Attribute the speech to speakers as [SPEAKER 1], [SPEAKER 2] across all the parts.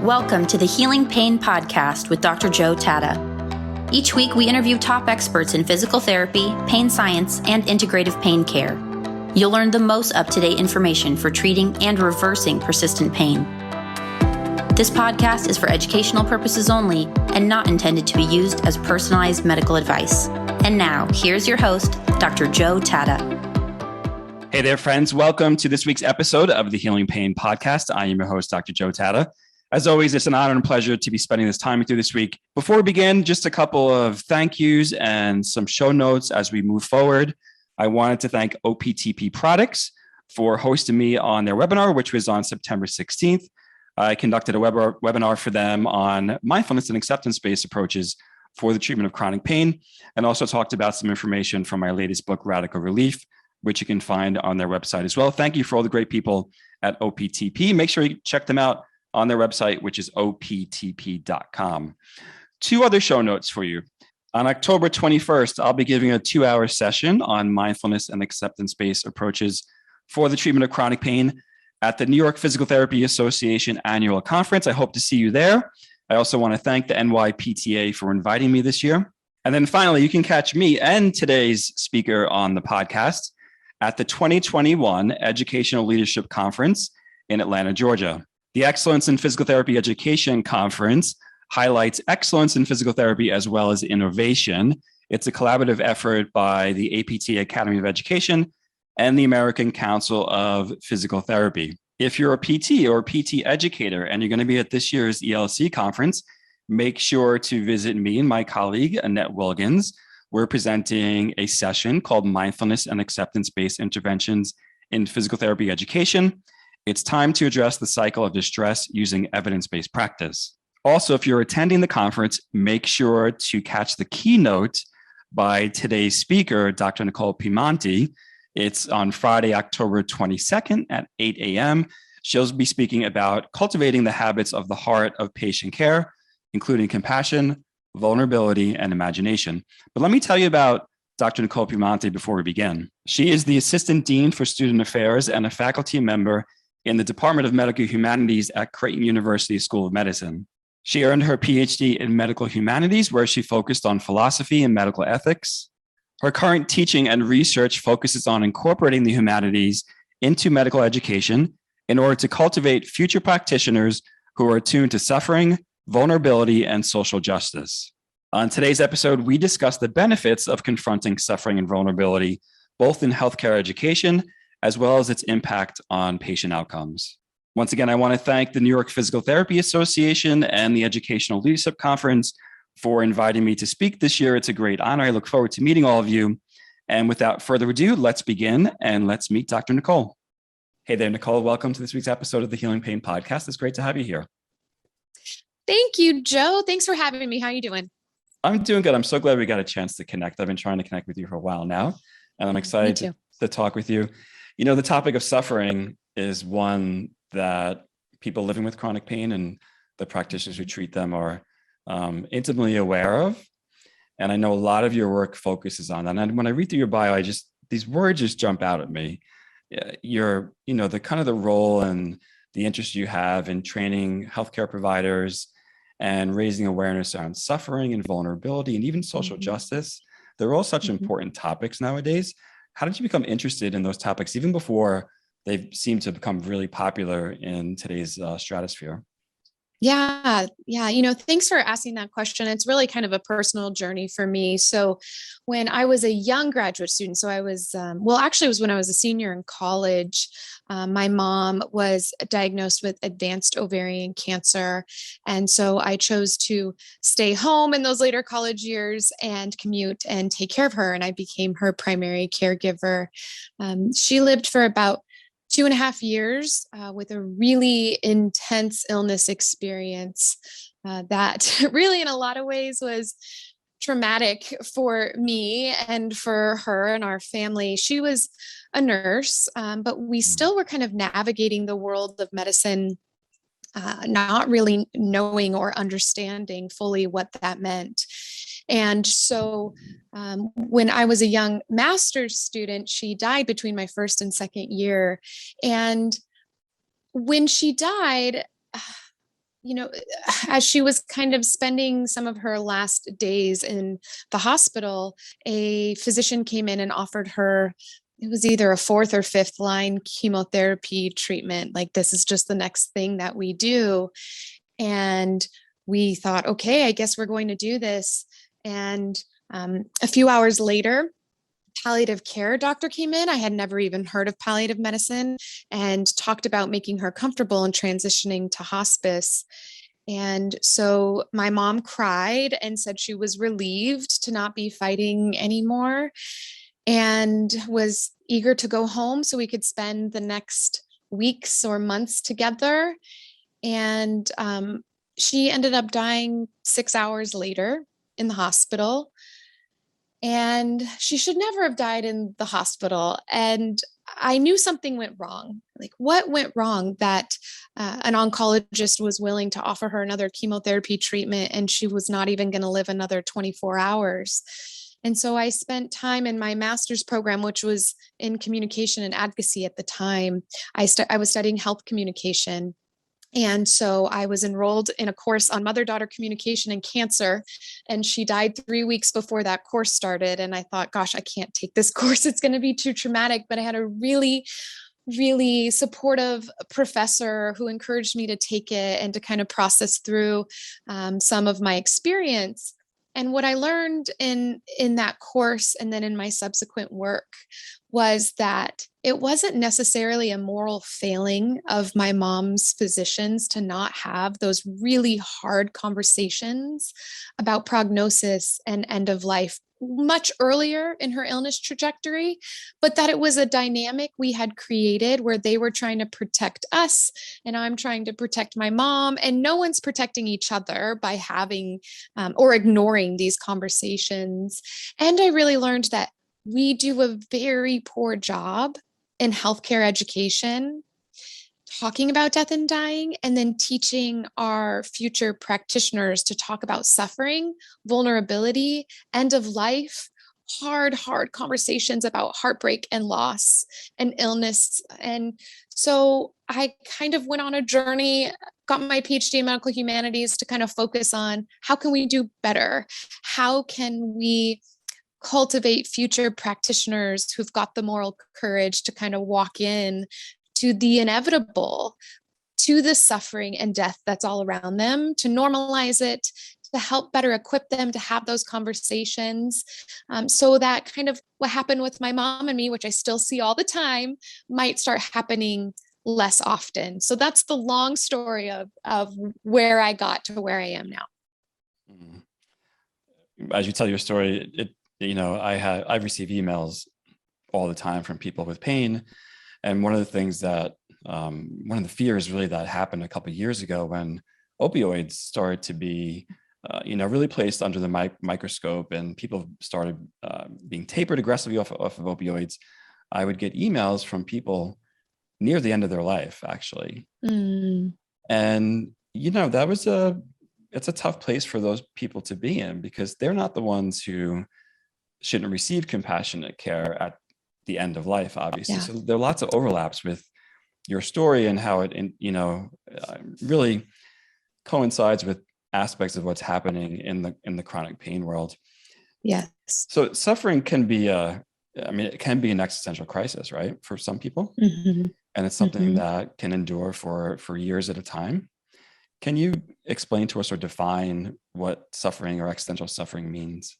[SPEAKER 1] Welcome to the Healing Pain Podcast with Dr. Joe Tatta. Each week, we interview top experts in physical therapy, pain science, and integrative pain care. You'll learn the most up-to-date information for treating and reversing persistent pain. This podcast is for educational purposes only and not intended to be used as personalized medical advice. And now, here's your host, Dr. Joe Tatta.
[SPEAKER 2] Hey there, friends. Welcome to this week's episode of the Healing Pain Podcast. I am your host, Dr. Joe Tatta. As always, it's an honor and pleasure to be spending this time with you this week. Before we begin, just a couple of thank yous and some show notes as we move forward. I wanted to thank OPTP Products for hosting me on their webinar, which was on September 16th. I conducted a webinar for them on mindfulness and acceptance-based approaches for the treatment of chronic pain, and also talked about some information from my latest book, Radical Relief, which you can find on their website as well. Thank you for all the great people at OPTP. Make sure you check them out on their website, which is optp.com. Two other show notes for you. On October 21st, I'll be giving a 2-hour session on mindfulness and acceptance-based approaches for the treatment of chronic pain at the New York Physical Therapy Association Annual Conference. I hope to see you there. I also want to thank the NYPTA for inviting me this year. And then finally, you can catch me and today's speaker on the podcast at the 2021 Educational Leadership Conference in Atlanta, Georgia. The Excellence in Physical Therapy Education Conference highlights excellence in physical therapy as well as innovation. It's a collaborative effort by the APTA Academy of Education and the American Council of Physical Therapy. If you're a PT or a PT educator and you're going to be at this year's ELC conference, make sure to visit me and my colleague, Annette Wilkins. We're presenting a session called Mindfulness and Acceptance-Based Interventions in Physical Therapy Education. It's time to address the cycle of distress using evidence-based practice. Also, if you're attending the conference, make sure to catch the keynote by today's speaker, Dr. Nicole Piemonte. It's on Friday, October 22nd at 8 a.m. She'll be speaking about cultivating the habits of the heart of patient care, including compassion, vulnerability, and imagination. But let me tell you about Dr. Nicole Piemonte before we begin. She is the Assistant Dean for Student Affairs and a faculty member in the Department of Medical Humanities at Creighton University School of Medicine. She earned her PhD in Medical Humanities, where she focused on philosophy and medical ethics. Her current teaching and research focuses on incorporating the humanities into medical education in order to cultivate future practitioners who are attuned to suffering, vulnerability, and social justice. On today's episode, we discuss the benefits of confronting suffering and vulnerability, both in healthcare education as well as its impact on patient outcomes. Once again, I want to thank the New York Physical Therapy Association and the Educational Leadership Conference for inviting me to speak this year. It's a great honor. I look forward to meeting all of you. And without further ado, let's begin and let's meet Dr. Nicole. Hey there, Nicole. Welcome to this week's episode of the Healing Pain Podcast. It's great to have you here.
[SPEAKER 3] Thank you, Joe. Thanks for having me. How are you doing?
[SPEAKER 2] I'm doing good. I'm so glad we got a chance to connect. I've been trying to connect with you for a while now, and I'm excited to talk with you. You know, the topic of suffering is one that people living with chronic pain and the practitioners who treat them are intimately aware of. And I know a lot of your work focuses on that. And when I read through your bio, these words just jump out at me. The kind of the role and the interest you have in training healthcare providers and raising awareness around suffering and vulnerability and even social justice. They're all such important topics nowadays. How did you become interested in those topics, even before they seem to become really popular in today's stratosphere?
[SPEAKER 3] Yeah. Thanks for asking that question. It's really kind of a personal journey for me. So when I was a young graduate student, so I was, it was when I was a senior in college, my mom was diagnosed with advanced ovarian cancer. And so I chose to stay home in those later college years and commute and take care of her. And I became her primary caregiver. She lived for about 2.5 years with a really intense illness experience that really in a lot of ways was traumatic for me and for her and our family. She was a nurse, but we still were kind of navigating the world of medicine, not really knowing or understanding fully what that meant. And so when I was a young master's student, she died between my first and second year. And when she died, as she was kind of spending some of her last days in the hospital, a physician came in and offered her, it was either a fourth or fifth line chemotherapy treatment. Like, this is just the next thing that we do. And we thought, okay, I guess we're going to do this. And a few hours later, palliative care doctor came in. I had never even heard of palliative medicine, and talked about making her comfortable and transitioning to hospice. And so my mom cried and said she was relieved to not be fighting anymore, and was eager to go home so we could spend the next weeks or months together. And she ended up dying 6 hours later in the hospital. And she should never have died in the hospital. And I knew something went wrong. Like, what went wrong that an oncologist was willing to offer her another chemotherapy treatment, and she was not even going to live another 24 hours. And so I spent time in my master's program, which was in communication and advocacy at the time. I was studying health communication. And so I was enrolled in a course on mother-daughter communication and cancer, and she died 3 weeks before that course started. And I thought, gosh, I can't take this course. It's going to be too traumatic. But I had a really, really supportive professor who encouraged me to take it and to kind of process through some of my experience. And what I learned in that course, and then in my subsequent work, was that it wasn't necessarily a moral failing of my mom's physicians to not have those really hard conversations about prognosis and end of life much earlier in her illness trajectory, but that it was a dynamic we had created where they were trying to protect us and I'm trying to protect my mom, and no one's protecting each other by having or ignoring these conversations. And I really learned that we do a very poor job in healthcare education talking about death and dying, and then teaching our future practitioners to talk about suffering, vulnerability, end of life, hard conversations about heartbreak and loss and illness. And so I kind of went on a journey, got my PhD in medical humanities to kind of focus on how can we do better? How can we cultivate future practitioners who've got the moral courage to kind of walk in to the inevitable, to the suffering and death that's all around them, to normalize it, to help better equip them to have those conversations, so that kind of what happened with my mom and me, which I still see all the time, might start happening less often. So that's the long story of where I got to where I am now.
[SPEAKER 2] As you tell your story, I receive emails all the time from people with pain. And one of the things that, one of the fears really that happened a couple of years ago when opioids started to be, really placed under the microscope, and people started being tapered aggressively off of opioids, I would get emails from people near the end of their life, actually. And, it's a tough place for those people to be in, because they're not the ones who shouldn't receive compassionate care at the end of life, obviously. Yeah. So there are lots of overlaps with your story and how it, really coincides with aspects of what's happening in the chronic pain world.
[SPEAKER 3] Yes.
[SPEAKER 2] So suffering can be it can be an existential crisis, right? For some people. Mm-hmm. And it's something that can endure for years at a time. Can you explain to us or define what suffering or existential suffering means?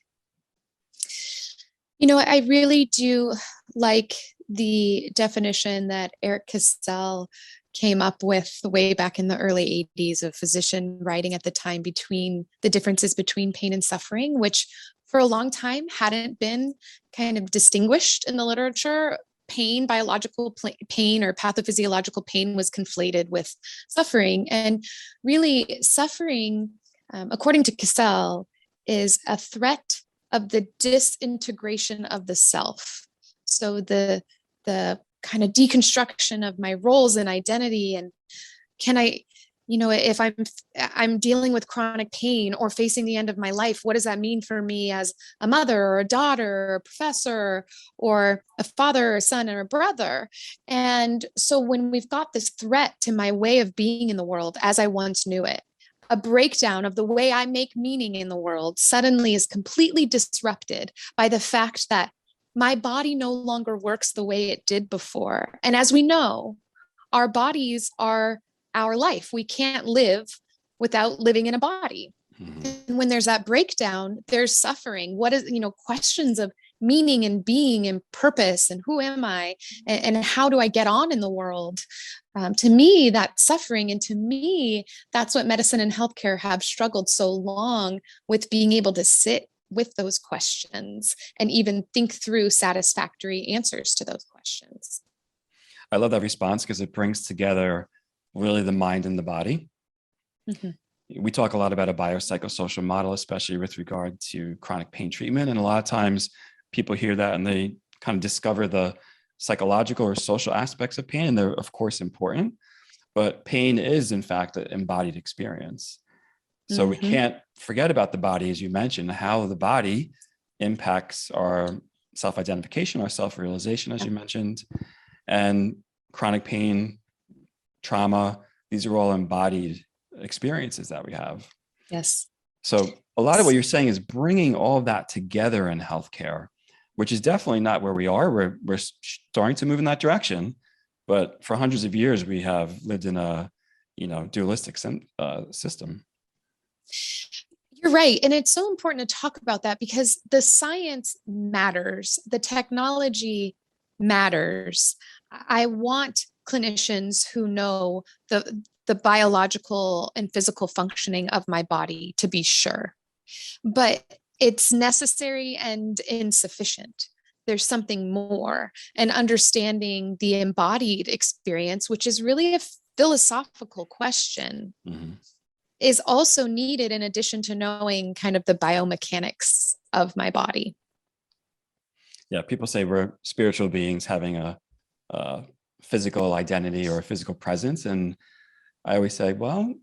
[SPEAKER 3] I really do like the definition that Eric Cassell came up with way back in the early 80s, a physician writing at the time between the differences between pain and suffering, which for a long time hadn't been kind of distinguished in the literature. Pain, biological pain or pathophysiological pain, was conflated with suffering. And really, suffering, according to Cassell, is a threat of the disintegration of the self. So the kind of deconstruction of my roles and identity. And can I, if I'm dealing with chronic pain or facing the end of my life, what does that mean for me as a mother or a daughter or a professor or a father or a son or a brother? And so when we've got this threat to my way of being in the world as I once knew it, a breakdown of the way I make meaning in the world suddenly is completely disrupted by the fact that my body no longer works the way it did before. And as we know, our bodies are our life. We can't live without living in a body. And when there's that breakdown, there's suffering. What is, questions of meaning and being and purpose and who am I and how do I get on in the world? To me, that's suffering. And to me, that's what medicine and healthcare have struggled so long with, being able to sit with those questions and even think through satisfactory answers to those questions.
[SPEAKER 2] I love that response because it brings together really the mind and the body. Mm-hmm. We talk a lot about a biopsychosocial model, especially with regard to chronic pain treatment. And a lot of times people hear that and they kind of discover the psychological or social aspects of pain. And they're, of course, important. But pain is, in fact, an embodied experience. So we can't forget about the body, as you mentioned, how the body impacts our self-identification, our self-realization, as you mentioned, and chronic pain, trauma. These are all embodied experiences that we have.
[SPEAKER 3] Yes.
[SPEAKER 2] So a lot of what you're saying is bringing all of that together in healthcare, which is definitely not where we are. We're starting to move in that direction, but for hundreds of years we have lived in a dualistic system.
[SPEAKER 3] You're right. And it's so important to talk about that because the science matters. The technology matters. I want clinicians who know the biological and physical functioning of my body, to be sure. But it's necessary and insufficient. There's something more. And understanding the embodied experience, which is really a philosophical question, is also needed in addition to knowing kind of the biomechanics of my body.
[SPEAKER 2] Yeah, people say we're spiritual beings having a physical identity or a physical presence. And I always say, well,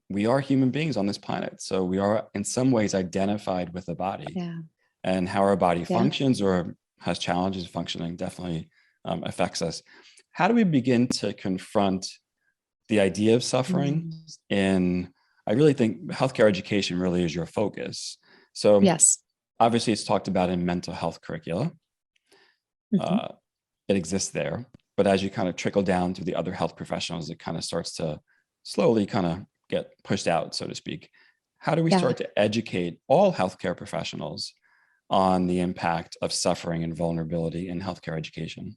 [SPEAKER 2] we are human beings on this planet. So we are in some ways identified with the body. Yeah. And how our body functions or has challenges functioning definitely affects us. How do we begin to confront the idea of suffering? And I really think healthcare education really is your focus. So
[SPEAKER 3] yes,
[SPEAKER 2] obviously it's talked about in mental health curricula. It exists there. But as you kind of trickle down to the other health professionals, it kind of starts to slowly kind of get pushed out, so to speak. How do we start to educate all healthcare professionals on the impact of suffering and vulnerability in healthcare education?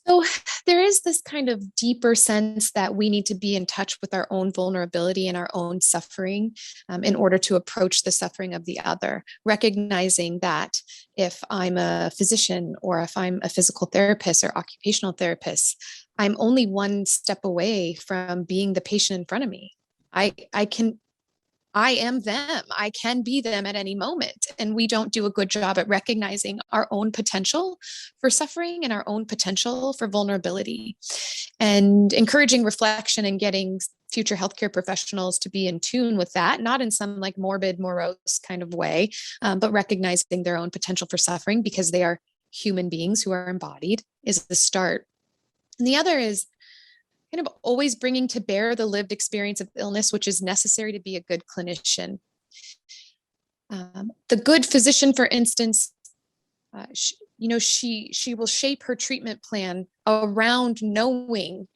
[SPEAKER 3] So there is this kind of deeper sense that we need to be in touch with our own vulnerability and our own suffering in order to approach the suffering of the other, recognizing that if I'm a physician or if I'm a physical therapist or occupational therapist, I'm only one step away from being the patient in front of me. I am them. I can be them at any moment. And we don't do a good job at recognizing our own potential for suffering and our own potential for vulnerability, and encouraging reflection and getting future healthcare professionals to be in tune with that, not in some like morbid, morose kind of way, but recognizing their own potential for suffering because they are human beings who are embodied is the start. And the other is kind of always bringing to bear the lived experience of illness, which is necessary to be a good clinician. The good physician, for instance, she will shape her treatment plan around knowing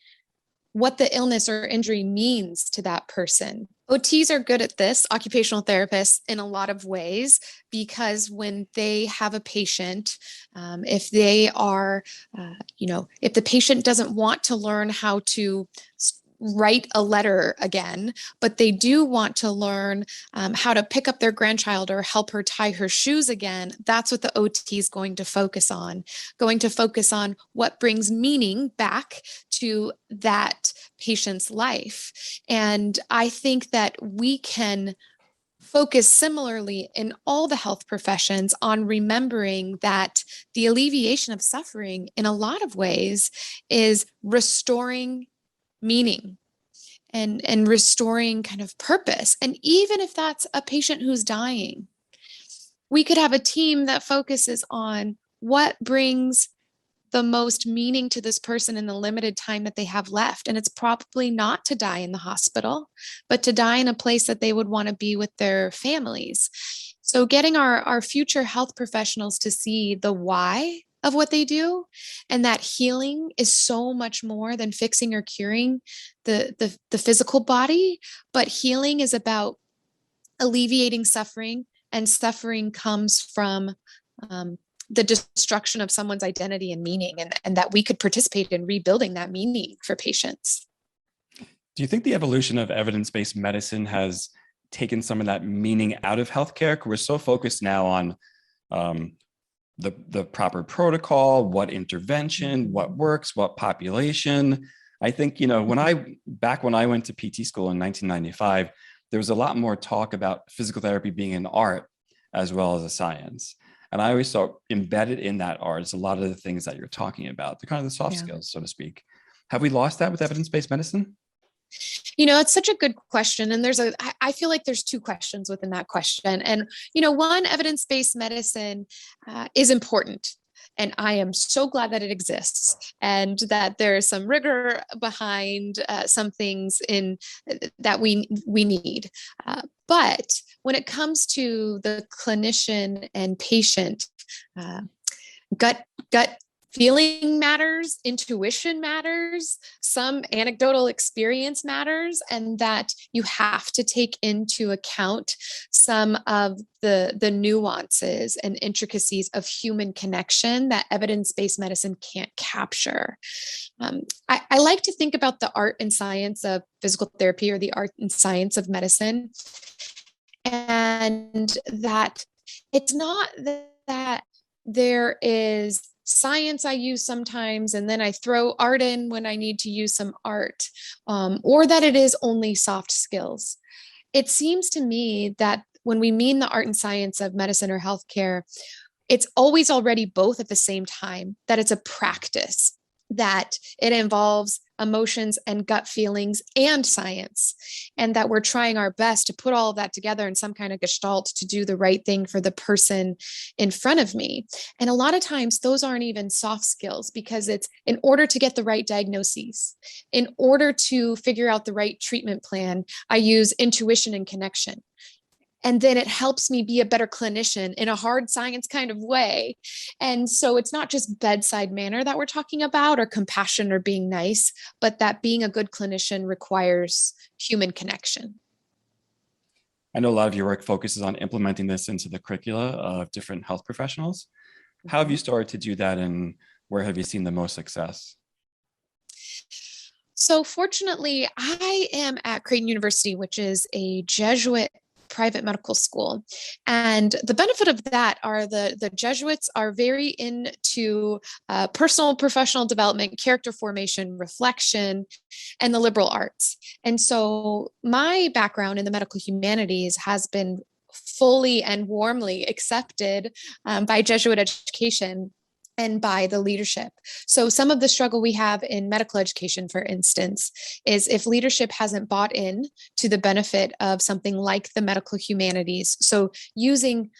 [SPEAKER 3] what the illness or injury means to that person. OTs are good at this, occupational therapists, in a lot of ways, because when they have a patient, if they are, if the patient doesn't want to learn how to write a letter again, but they do want to learn how to pick up their grandchild or help her tie her shoes again, that's what the OT is going to focus on what brings meaning back to that patient's life. And I think that we can focus similarly in all the health professions on remembering that the alleviation of suffering in a lot of ways is restoring meaning and restoring kind of purpose. And even if that's a patient who's dying, we could have a team that focuses on what brings the most meaning to this person in the limited time that they have left? And it's probably not to die in the hospital, but to die in a place that they would want to be with their families. So getting our future health professionals to see the why of what they do, and that healing is so much more than fixing or curing the physical body, but healing is about alleviating suffering, and suffering comes from the destruction of someone's identity and meaning, and that we could participate in rebuilding that meaning for patients.
[SPEAKER 2] Do you think the evolution of evidence-based medicine has taken some of that meaning out of healthcare? We're so focused now on the proper protocol, what intervention, what works, what population. I think, when I went to PT school in 1995, there was a lot more talk about physical therapy being an art as well as a science. And I always saw embedded in that art is a lot of the things that you're talking about, the kind of the soft skills, so to speak. Have we lost that with evidence-based medicine?
[SPEAKER 3] It's such a good question. And I feel like there's two questions within that question. And, one, evidence-based medicine is important. And I am so glad that it exists and that there is some rigor behind some things that we need. But when it comes to the clinician and patient, gut feeling matters, intuition matters, some anecdotal experience matters, and that you have to take into account some of the nuances and intricacies of human connection that evidence-based medicine can't capture. I like to think about the art and science of physical therapy, or the art and science of medicine, and that it's not that there is science I use sometimes, and then I throw art in when I need to use some art, or that it is only soft skills. It seems to me that when we mean the art and science of medicine or healthcare, it's always already both at the same time, that it's a practice, that it involves emotions and gut feelings and science, and that we're trying our best to put all of that together in some kind of gestalt to do the right thing for the person in front of me. And a lot of times those aren't even soft skills, because it's in order to get the right diagnoses, in order to figure out the right treatment plan, I use intuition and connection. And then it helps me be a better clinician in a hard science kind of way. And so it's not just bedside manner that we're talking about, or compassion, or being nice, but that being a good clinician requires human connection.
[SPEAKER 2] I know a lot of your work focuses on implementing this into the curricula of different health professionals. How have you started to do that, and where have you seen the most success?
[SPEAKER 3] So fortunately, I am at Creighton University, which is a Jesuit private medical school. And the benefit of that are the Jesuits are very into personal professional development, character formation, reflection, and the liberal arts. And so my background in the medical humanities has been fully and warmly accepted by Jesuit education and by the leadership. So some of the struggle we have in medical education, for instance, is if leadership hasn't bought in to the benefit of something like the medical humanities. So using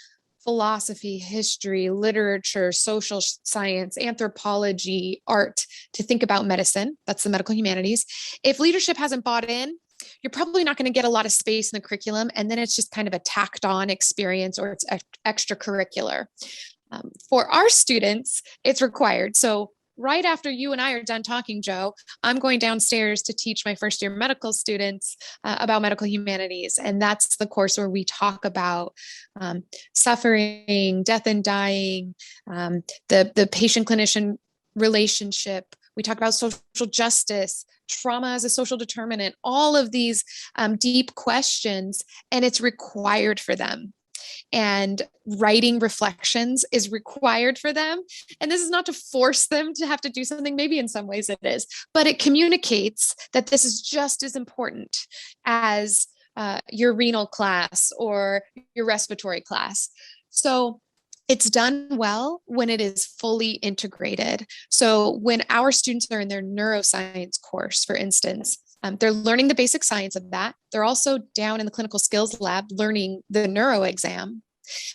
[SPEAKER 3] philosophy, history, literature, social science, anthropology, art to think about medicine, that's the medical humanities. If leadership hasn't bought in, you're probably not going to get a lot of space in the curriculum. And then it's just kind of a tacked on experience, or it's extracurricular. For our students, it's required. So right after you and I are done talking, Joe, I'm going downstairs to teach my first year medical students about medical humanities. And that's the course where we talk about suffering, death and dying, the patient-clinician relationship. We talk about social justice, trauma as a social determinant, all of these deep questions, and it's required for them. And writing reflections is required for them. And this is not to force them to have to do something. Maybe in some ways it is, but it communicates that this is just as important as your renal class or your respiratory class. So it's done well when it is fully integrated. So when our students are in their neuroscience course, for instance, they're learning the basic science of that. They're also down in the clinical skills lab learning the neuro exam.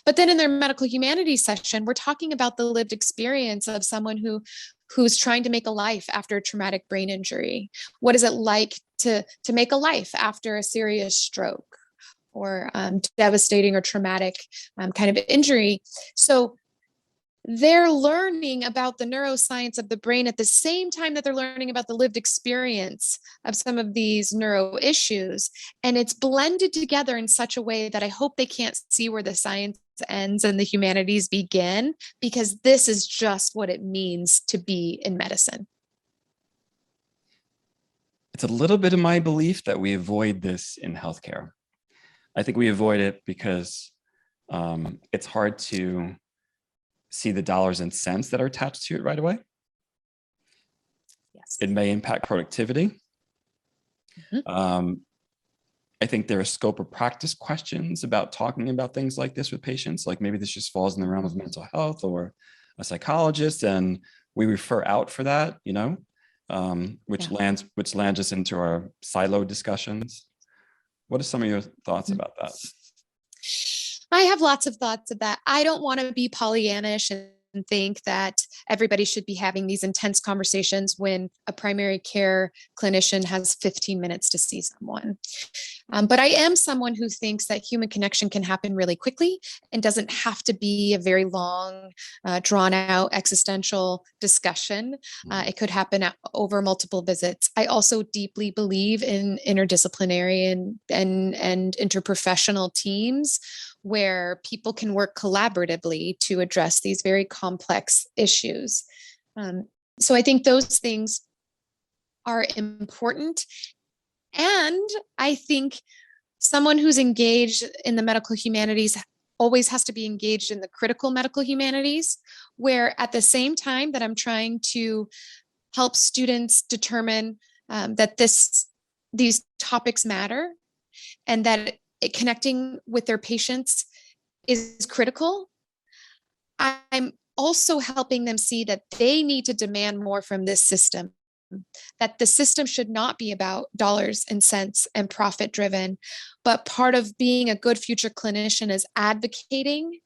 [SPEAKER 3] But then in their medical humanities session, we're talking about the lived experience of someone who's trying to make a life after a traumatic brain injury. What is it like to make a life after a serious stroke or devastating or traumatic kind of injury? So they're learning about the neuroscience of the brain at the same time that they're learning about the lived experience of some of these neuro issues. And it's blended together in such a way that I hope they can't see where the science ends and the humanities begin, because this is just what it means to be in medicine.
[SPEAKER 2] It's a little bit of my belief that we avoid this in healthcare. I think we avoid it because it's hard to see the dollars and cents that are attached to it right away.
[SPEAKER 3] Yes.
[SPEAKER 2] It may impact productivity. I think there are scope of practice questions about talking about things like this with patients. Like maybe this just falls in the realm of mental health or a psychologist, and we refer out for that, which lands us into our silo discussions. What are some of your thoughts about that?
[SPEAKER 3] I have lots of thoughts of that. I don't want to be Pollyannish and think that everybody should be having these intense conversations when a primary care clinician has 15 minutes to see someone. But I am someone who thinks that human connection can happen really quickly and doesn't have to be a very long, drawn out existential discussion. It could happen over multiple visits. I also deeply believe in interdisciplinary and interprofessional teams where people can work collaboratively to address these very complex issues. So I think those things are important. And I think someone who's engaged in the medical humanities always has to be engaged in the critical medical humanities, where at the same time that I'm trying to help students determine that these topics matter and that connecting with their patients is critical, I'm also helping them see that they need to demand more from this system, that the system should not be about dollars and cents and profit driven, but part of being a good future clinician is advocating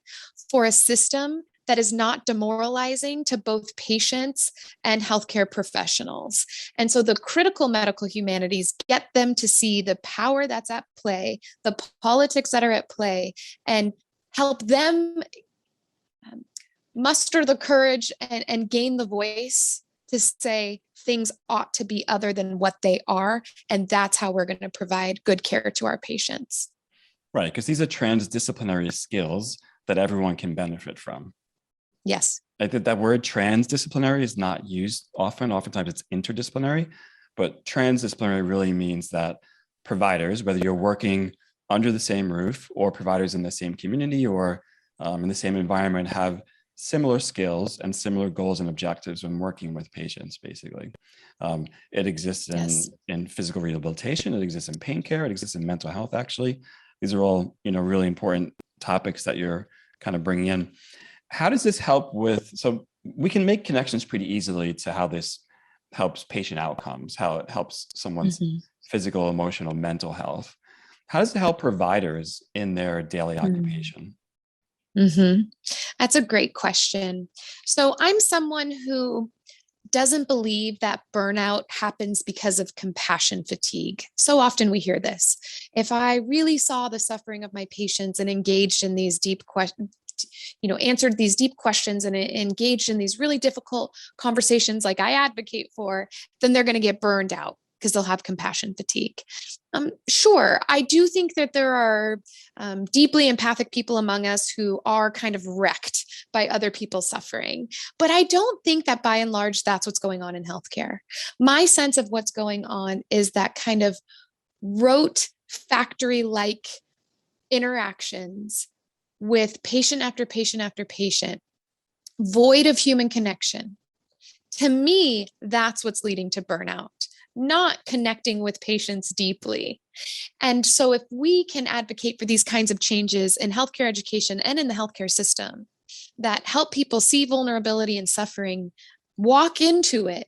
[SPEAKER 3] for a system that is not demoralizing to both patients and healthcare professionals. And so the critical medical humanities get them to see the power that's at play, the politics that are at play, and help them muster the courage and gain the voice to say things ought to be other than what they are. And that's how we're going to provide good care to our patients.
[SPEAKER 2] Right, because these are transdisciplinary skills that everyone can benefit from.
[SPEAKER 3] Yes.
[SPEAKER 2] I think that word transdisciplinary is not used often. Oftentimes it's interdisciplinary, but transdisciplinary really means that providers, whether you're working under the same roof or providers in the same community or in the same environment, have similar skills and similar goals and objectives when working with patients, basically. It exists in physical rehabilitation. It exists in pain care. It exists in mental health, actually. These are all, really important topics that you're kind of bringing in. How does this help so we can make connections pretty easily to how this helps patient outcomes, how it helps someone's physical, emotional, mental health. How does it help providers in their daily occupation?
[SPEAKER 3] That's a great question. So I'm someone who doesn't believe that burnout happens because of compassion fatigue. So often we hear this. If I really saw the suffering of my patients and engaged in these deep questions, answered these deep questions and engaged in these really difficult conversations like I advocate for, then they're going to get burned out because they'll have compassion fatigue. Sure, I do think that there are deeply empathic people among us who are kind of wrecked by other people's suffering. But I don't think that by and large, that's what's going on in healthcare. My sense of what's going on is that kind of rote factory-like interactions with patient after patient after patient, void of human connection. To me, that's what's leading to burnout, not connecting with patients deeply. And so if we can advocate for these kinds of changes in healthcare education and in the healthcare system that help people see vulnerability and suffering, walk into it,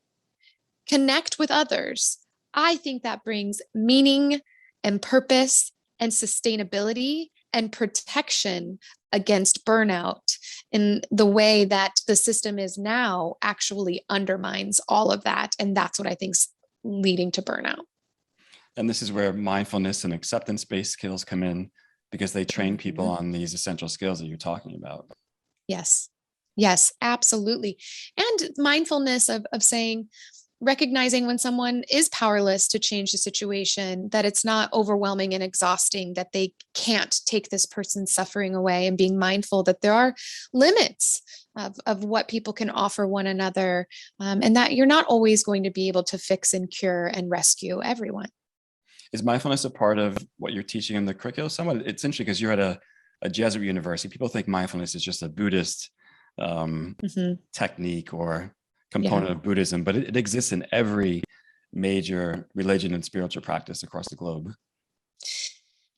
[SPEAKER 3] connect with others, I think that brings meaning and purpose and sustainability and protection against burnout in the way that the system is now actually undermines all of that. And that's what I think's leading to burnout.
[SPEAKER 2] And this is where mindfulness and acceptance-based skills come in, because they train people on these essential skills that you're talking about.
[SPEAKER 3] Yes. Yes, absolutely. And mindfulness of saying, recognizing when someone is powerless to change the situation, that it's not overwhelming and exhausting, that they can't take this person's suffering away, and being mindful that there are limits of what people can offer one another, and that you're not always going to be able to fix and cure and rescue everyone.
[SPEAKER 2] Is mindfulness a part of what you're teaching in the curriculum? Somewhat, it's interesting because you're at a Jesuit university. People think mindfulness is just a Buddhist technique or component of Buddhism, but it exists in every major religion and spiritual practice across the globe.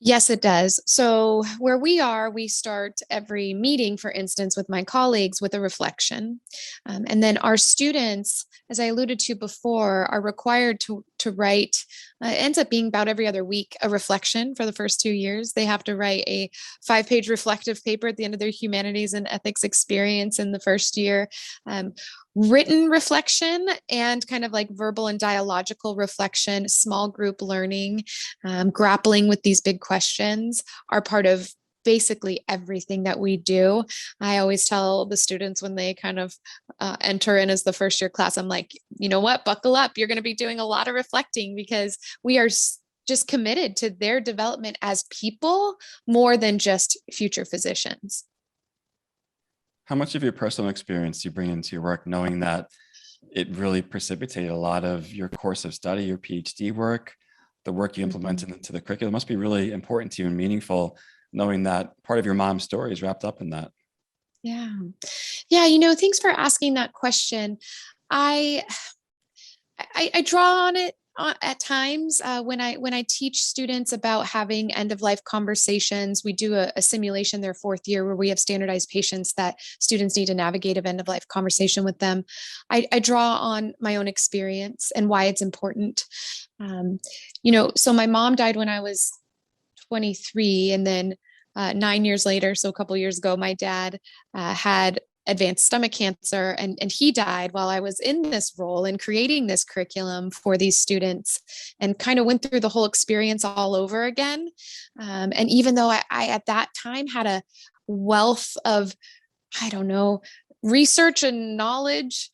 [SPEAKER 3] Yes, it does. So where we are, we start every meeting, for instance, with my colleagues with a reflection. And then our students, as I alluded to before, are required to write, it ends up being about every other week, a reflection for the first 2 years. They have to write a 5-page reflective paper at the end of their humanities and ethics experience in the first year. Written reflection and kind of like verbal and dialogical reflection, small group learning, grappling with these big questions are part of basically everything that we do. I always tell the students when they kind of enter in as the first year class, I'm like, you know what, buckle up. You're going to be doing a lot of reflecting, because we are just committed to their development as people more than just future physicians.
[SPEAKER 2] How much of your personal experience do you bring into your work, knowing that it really precipitated a lot of your course of study, your PhD work, the work you implemented into the curriculum? It must be really important to you and meaningful, knowing that part of your mom's story is wrapped up in that.
[SPEAKER 3] Yeah. Thanks for asking that question. I draw on it at times when I teach students about having end of life conversations. We do a simulation their 4th year where we have standardized patients that students need to navigate an end of life conversation with them. I draw on my own experience and why it's important. So my mom died when I was 23, and then 9 years later, so a couple years ago, my dad had advanced stomach cancer, and he died while I was in this role and creating this curriculum for these students, and kind of went through the whole experience all over again. And even though I at that time had a wealth of, research and knowledge,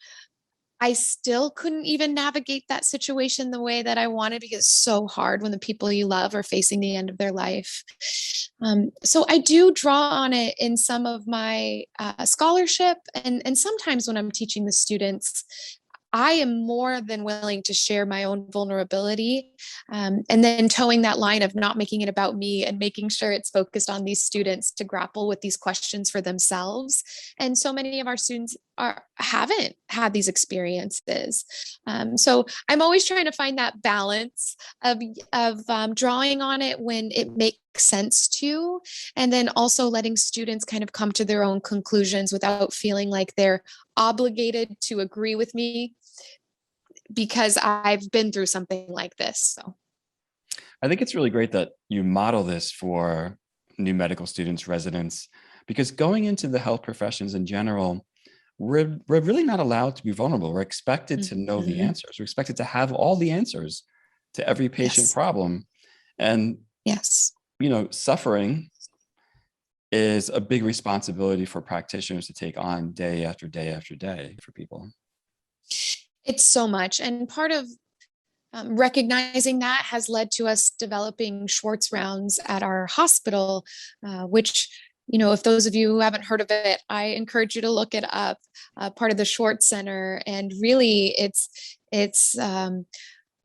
[SPEAKER 3] I still couldn't even navigate that situation the way that I wanted, because it's so hard when the people you love are facing the end of their life. So I do draw on it in some of my scholarship, and sometimes when I'm teaching the students, I am more than willing to share my own vulnerability, and then towing that line of not making it about me and making sure it's focused on these students to grapple with these questions for themselves. And so many of our students haven't had these experiences. So I'm always trying to find that balance of drawing on it when it makes sense to, and then also letting students kind of come to their own conclusions without feeling like they're obligated to agree with me because I've been through something like this. So
[SPEAKER 2] I think it's really great that you model this for new medical students, residents, because going into the health professions in general, we're really not allowed to be vulnerable. We're expected to know the answers. We're expected to have all the answers to every patient problem. And suffering is a big responsibility for practitioners to take on day after day after day for people.
[SPEAKER 3] It's so much. And part of recognizing that has led to us developing Schwartz rounds at our hospital, which, if those of you who haven't heard of it, I encourage you to look it up, part of the Schwartz Center. And really it's a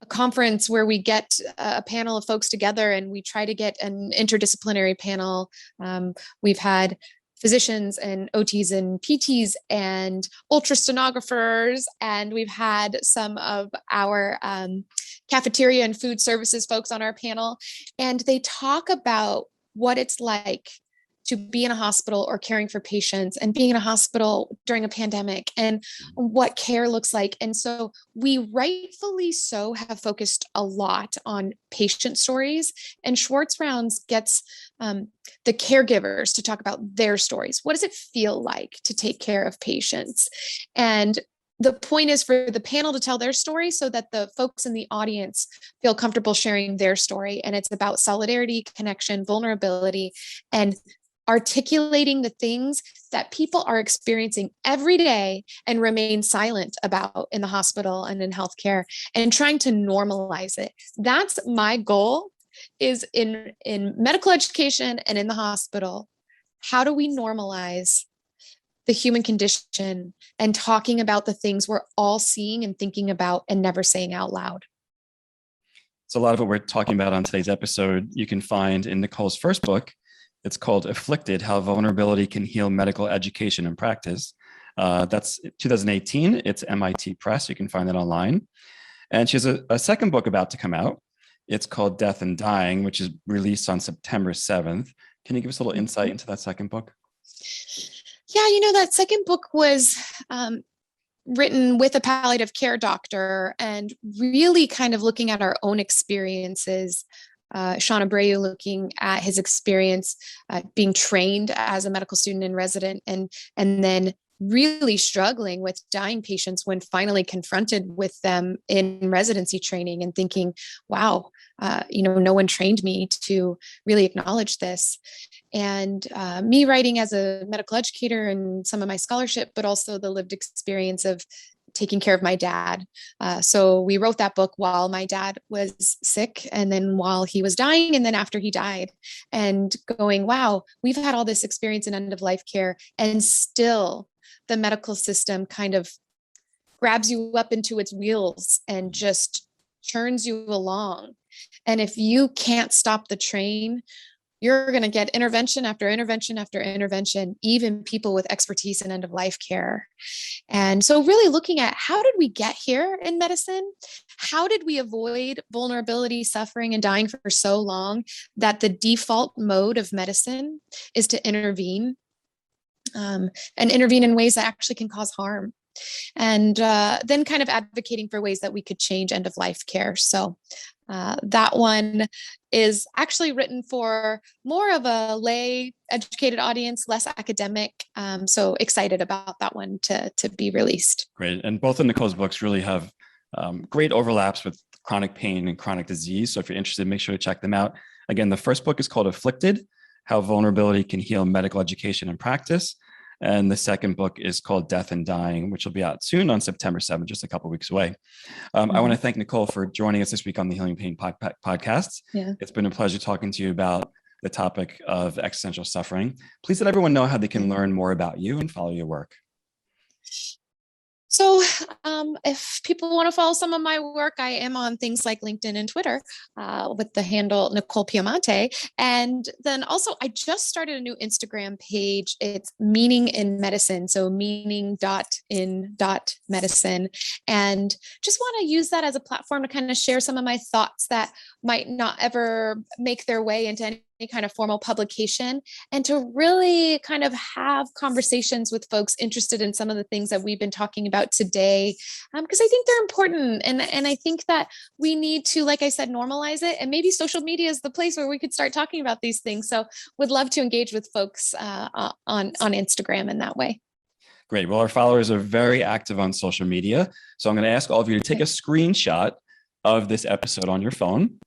[SPEAKER 3] conference where we get a panel of folks together and we try to get an interdisciplinary panel. We've had physicians and OTs and PTs and ultrassonographers, and we've had some of our cafeteria and food services folks on our panel, and they talk about what it's like to be in a hospital or caring for patients, and being in a hospital during a pandemic, and what care looks like. And so we rightfully so have focused a lot on patient stories, and Schwartz Rounds gets the caregivers to talk about their stories. What does it feel like to take care of patients? And the point is for the panel to tell their story so that the folks in the audience feel comfortable sharing their story. And it's about solidarity, connection, vulnerability, and articulating the things that people are experiencing every day and remain silent about in the hospital and in healthcare, and trying to normalize it. That's my goal, is in medical education and in the hospital. How do we normalize the human condition and talking about the things we're all seeing and thinking about and never saying out loud?
[SPEAKER 2] So a lot of what we're talking about on today's episode, you can find in Nicole's first book. It's called Afflicted: How Vulnerability Can Heal Medical Education and Practice. That's 2018. It's MIT Press. You can find it online. And she has a second book about to come out. It's called Death and Dying, which is released on September 7th. Can you give us a little insight into that second book?
[SPEAKER 3] Yeah, that second book was written with a palliative care doctor, and really kind of looking at our own experiences. Sean Abreu looking at his experience being trained as a medical student and resident, and then really struggling with dying patients when finally confronted with them in residency training, and thinking, wow, no one trained me to really acknowledge this. And me writing as a medical educator and some of my scholarship, but also the lived experience of taking care of my dad. So we wrote that book while my dad was sick, and then while he was dying, and then after he died, and going, wow, we've had all this experience in end of life care, and still the medical system kind of grabs you up into its wheels and just churns you along. And if you can't stop the train, you're going to get intervention after intervention after intervention, even people with expertise in end of life care. And so really looking at, how did we get here in medicine? How did we avoid vulnerability, suffering, and dying for so long that the default mode of medicine is to intervene, and intervene in ways that actually can cause harm? And then kind of advocating for ways that we could change end of life care. So that one is actually written for more of a lay educated audience, less academic. So excited about that one to be released.
[SPEAKER 2] Great. And both of Nicole's books really have great overlaps with chronic pain and chronic disease. So if you're interested, make sure to check them out. Again, the first book is called Afflicted: How Vulnerability Can Heal Medical Education and Practice. And the second book is called Death and Dying, which will be out soon on September 7th, just a couple of weeks away. I want to thank Nicole for joining us this week on the Healing Pain podcast.
[SPEAKER 3] Yeah.
[SPEAKER 2] It's been a pleasure talking to you about the topic of existential suffering. Please let everyone know how they can learn more about you and follow your work.
[SPEAKER 3] So if people want to follow some of my work, I am on things like LinkedIn and Twitter with the handle Nicole Piemonte. And then also I just started a new Instagram page. It's Meaning in Medicine. So meaning.in.medicine. And just want to use that as a platform to kind of share some of my thoughts that might not ever make their way into any kind of formal publication, and to really kind of have conversations with folks interested in some of the things that we've been talking about today, because I think they're important. And I think that we need to, like I said, normalize it. And maybe social media is the place where we could start talking about these things. So would love to engage with folks on Instagram in that way.
[SPEAKER 2] Great. Well, our followers are very active on social media. So I'm going to ask all of you to take a screenshot of this episode on your phone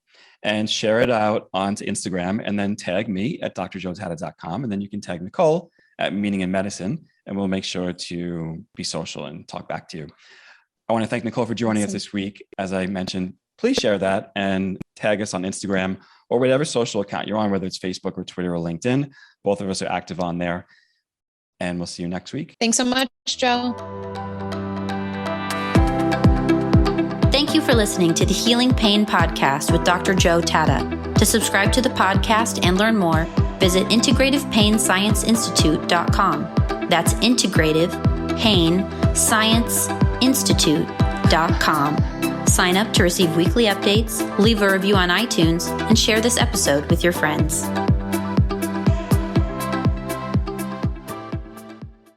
[SPEAKER 2] and share it out onto Instagram, and then tag me at drjoetatta.com. And then you can tag Nicole at Meaning in Medicine, and we'll make sure to be social and talk back to you. I want to thank Nicole for joining us this week. As I mentioned, please share that and tag us on Instagram or whatever social account you're on, whether it's Facebook or Twitter or LinkedIn. Both of us are active on there. And we'll see you next week.
[SPEAKER 3] Thanks so much, Joe.
[SPEAKER 1] Thank you for listening to the Healing Pain Podcast with Dr. Joe Tatta. To subscribe to the podcast and learn more, visit Integrative Pain Science Institute.com. That's Integrative Pain Science Institute.com. Sign up to receive weekly updates, leave a review on iTunes, and share this episode with your friends.